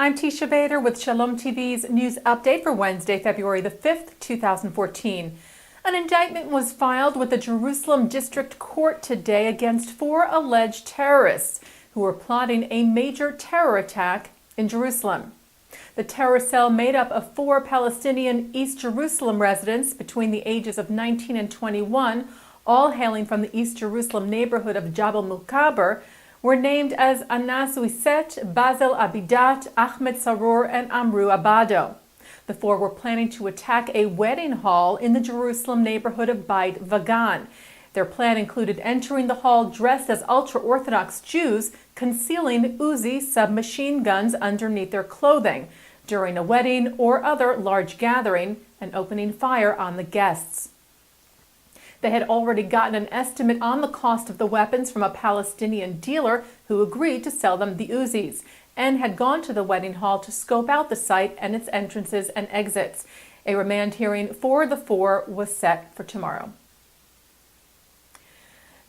I'm Teisha with Shalom TV's news update for Wednesday, February the 5th, 2014. An indictment was filed with the Jerusalem District Court today against 4 alleged terrorists who were plotting a major terror attack in Jerusalem. The terror cell, made up of 4 Palestinian East Jerusalem residents between the ages of 19 and 21, all hailing from the East Jerusalem neighborhood of Jabal Mukaber, were named as Anas Wiset, Basel Abidat, Ahmed Saror, and Amru Abado. The 4 were planning to attack a wedding hall in the Jerusalem neighborhood of Beit Vagan. Their plan included entering the hall dressed as Ultraorthodox Jews, concealing Uzi submachine guns underneath their clothing during a wedding or other large gathering, and opening fire on the guests. They had already gotten an estimate on the cost of the weapons from a Palestinian dealer who agreed to sell them the Uzis, and had gone to the wedding hall to scope out the site and its entrances and exits. A remand hearing for the 4 was set for tomorrow.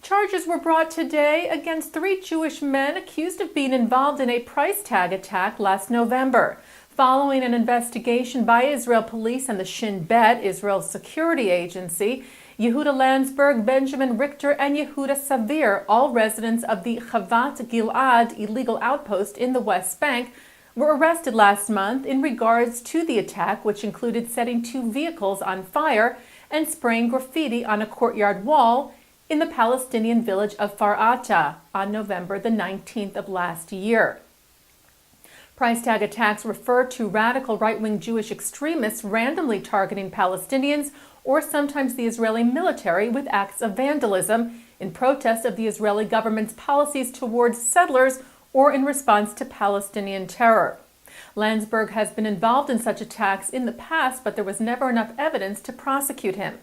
Charges were brought today against 3 Jewish men accused of being involved in a price tag attack last November. Following an investigation by Israel police and the Shin Bet, Israel's security agency, Yehuda Landsberg, Benjamin Richter, and Yehuda Savir, all residents of the Chavat Gilad illegal outpost in the West Bank, were arrested last month in regards to the attack, which included setting 2 vehicles on fire and spraying graffiti on a courtyard wall in the Palestinian village of Farata on November the 19th of last year. Price tag attacks refer to radical right-wing Jewish extremists randomly targeting Palestinians or sometimes the Israeli military with acts of vandalism in protest of the Israeli government's policies towards settlers or in response to Palestinian terror. Landsberg has been involved in such attacks in the past, but there was never enough evidence to prosecute him.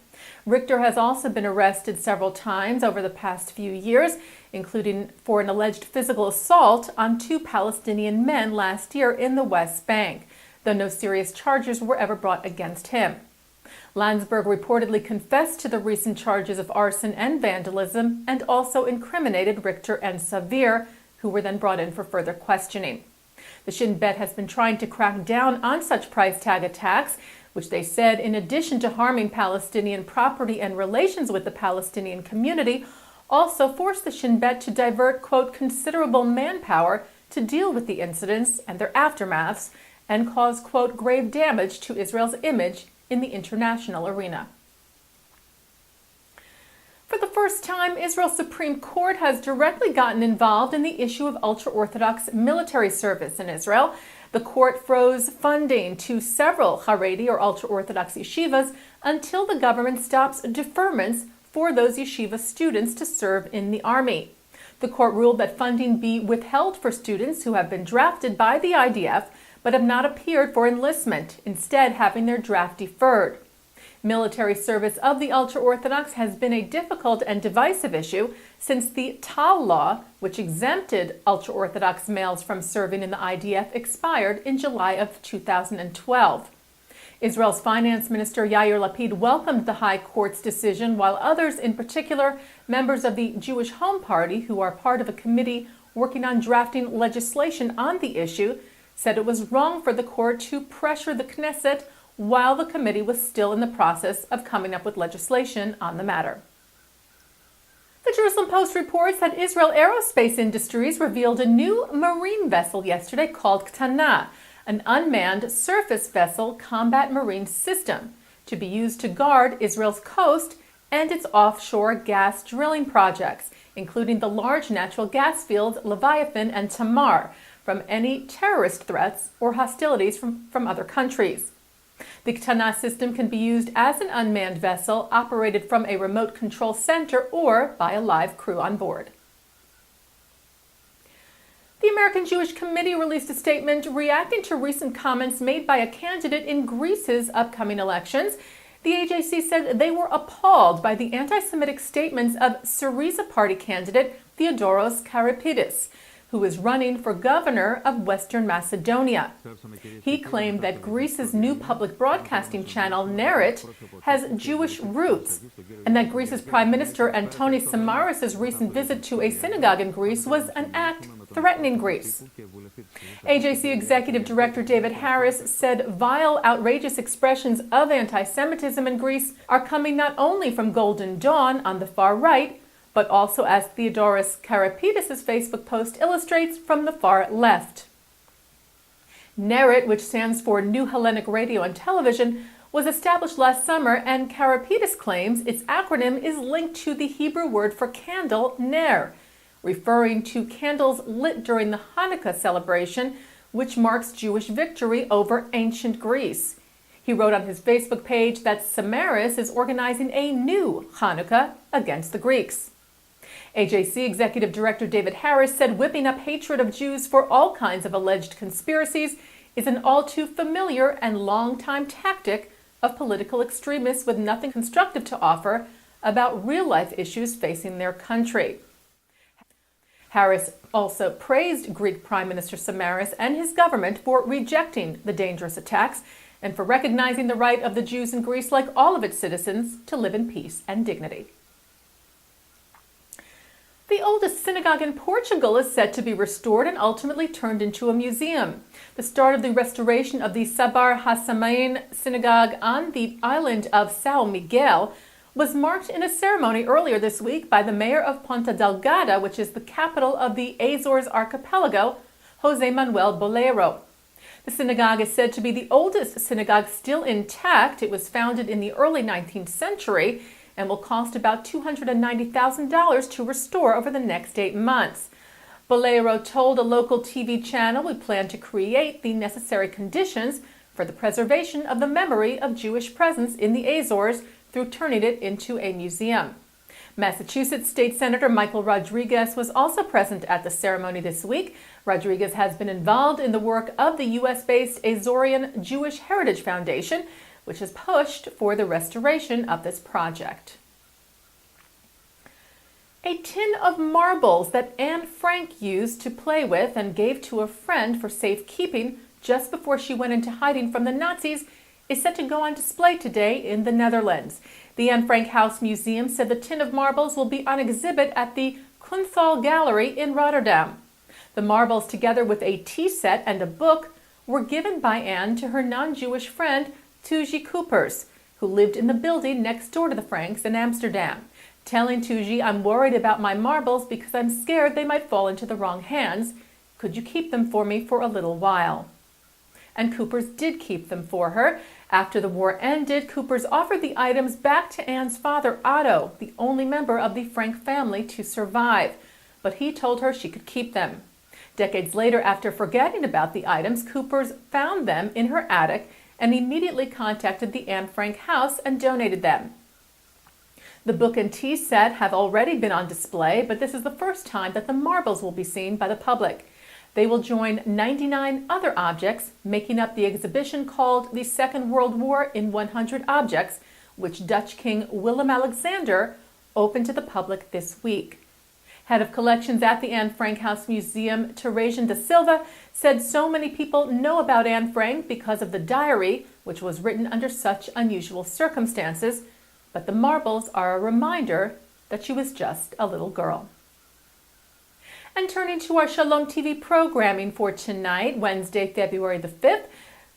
Richter has also been arrested several times over the past few years, including for an alleged physical assault on 2 Palestinian men last year in the West Bank, though no serious charges were ever brought against him. Landsberg reportedly confessed to the recent charges of arson and vandalism and also incriminated Richter and Savir, who were then brought in for further questioning. The Shin Bet has been trying to crack down on such price tag attacks, which they said, in addition to harming Palestinian property and relations with the Palestinian community, also forced the Shin Bet to divert, quote, considerable manpower to deal with the incidents and their aftermaths and cause, quote, grave damage to Israel's image in the international arena. For the first time, Israel's Supreme Court has directly gotten involved in the issue of ultra-Orthodox military service in Israel. The court froze funding to several Haredi or ultra-Orthodox yeshivas until the government stops deferments for those yeshiva students to serve in the army. The court ruled that funding be withheld for students who have been drafted by the IDF but have not appeared for enlistment, instead having their draft deferred. Military service of the ultra-Orthodox has been a difficult and divisive issue since the Tal law, which exempted ultra-Orthodox males from serving in the IDF, expired in July of 2012. Israel's Finance Minister Yair Lapid welcomed the High Court's decision, while others, in particular members of the Jewish Home Party, who are part of a committee working on drafting legislation on the issue, said it was wrong for the court to pressure the Knesset while the committee was still in the process of coming up with legislation on the matter. The Jerusalem Post reports that Israel Aerospace Industries revealed a new marine vessel yesterday called Ktana, an unmanned surface vessel combat marine system to be used to guard Israel's coast and its offshore gas drilling projects, including the large natural gas fields Leviathan and Tamar, from any terrorist threats or hostilities from other countries. The Ktana system can be used as an unmanned vessel operated from a remote control center or by a live crew on board. The American Jewish Committee released a statement reacting to recent comments made by a candidate in Greece's upcoming elections. The AJC said they were appalled by the anti-Semitic statements of Syriza party candidate Theodoros Karipidis, who is running for governor of Western Macedonia. He claimed that Greece's new public broadcasting channel, Nerit, has Jewish roots, and that Greece's Prime Minister Antonis Samaras' recent visit to a synagogue in Greece was an act threatening Greece. AJC Executive Director David Harris said vile, outrageous expressions of anti-Semitism in Greece are coming not only from Golden Dawn on the far right, but also, as Theodoros Karapidis' Facebook post illustrates, from the far left. NERIT, which stands for New Hellenic Radio and Television, was established last summer, and Karapidis claims its acronym is linked to the Hebrew word for candle, ner, referring to candles lit during the Hanukkah celebration, which marks Jewish victory over ancient Greece. He wrote on his Facebook page that Samaris is organizing a new Hanukkah against the Greeks. AJC Executive Director David Harris said whipping up hatred of Jews for all kinds of alleged conspiracies is an all too familiar and long-time tactic of political extremists with nothing constructive to offer about real-life issues facing their country. Harris also praised Greek Prime Minister Samaris and his government for rejecting the dangerous attacks and for recognizing the right of the Jews in Greece, like all of its citizens, to live in peace and dignity. The oldest synagogue in Portugal is set to be restored and ultimately turned into a museum. The start of the restoration of the Sabar Hassamain synagogue on the island of São Miguel was marked in a ceremony earlier this week by the mayor of Ponta Delgada, which is the capital of the Azores archipelago, José Manuel Bolero. The synagogue is said to be the oldest synagogue still intact. It was founded in the early 19th century and will cost about $290,000 to restore over the next 8 months. Bolero told a local TV channel, "We plan to create the necessary conditions for the preservation of the memory of Jewish presence in the Azores through turning it into a museum." Massachusetts State Senator Michael Rodriguez was also present at the ceremony this week. Rodriguez has been involved in the work of the U.S.-based Azorean Jewish Heritage Foundation, which has pushed for the restoration of this project. A tin of marbles that Anne Frank used to play with and gave to a friend for safekeeping just before she went into hiding from the Nazis is set to go on display today in the Netherlands. The Anne Frank House Museum said the tin of marbles will be on exhibit at the Kunsthal Gallery in Rotterdam. The marbles, together with a tea set and a book, were given by Anne to her non-Jewish friend Teisha Coopers, who lived in the building next door to the Franks in Amsterdam, telling Teisha, "I'm worried about my marbles because I'm scared they might fall into the wrong hands. Could you keep them for me for a little while?" And Coopers did keep them for her. After the war ended, Coopers offered the items back to Anne's father, Otto, the only member of the Frank family to survive, but he told her she could keep them. Decades later, after forgetting about the items, Coopers found them in her attic and immediately contacted the Anne Frank house and donated them. The book and tea set have already been on display, but this is the first time that the marbles will be seen by the public. They will join 99 other objects, making up the exhibition called The Second World War in 100 Objects, which Dutch King Willem-Alexander opened to the public this week. Head of collections at the Anne Frank House Museum, Teresian da Silva, said so many people know about Anne Frank because of the diary, which was written under such unusual circumstances, but the marbles are a reminder that she was just a little girl. And turning to our Shalom TV programming for tonight, Wednesday, February the 5th,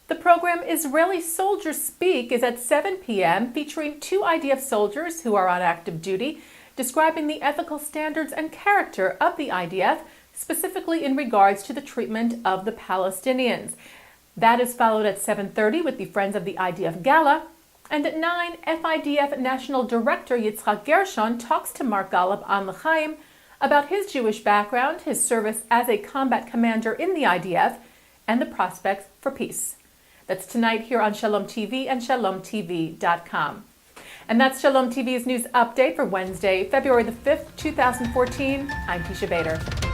the program Israeli Soldiers Speak is at 7 p.m., featuring 2 IDF soldiers who are on active duty, describing the ethical standards and character of the IDF, specifically in regards to the treatment of the Palestinians. That is followed at 7:30 with the Friends of the IDF Gala, and at 9, FIDF National Director Yitzhak Gershon talks to Mark Golub on L'chaim about his Jewish background, his service as a combat commander in the IDF, and the prospects for peace. That's tonight here on Shalom TV and shalomtv.com. And that's Shalom TV's news update for Wednesday, February the 5th, 2014. I'm Teisha Bader.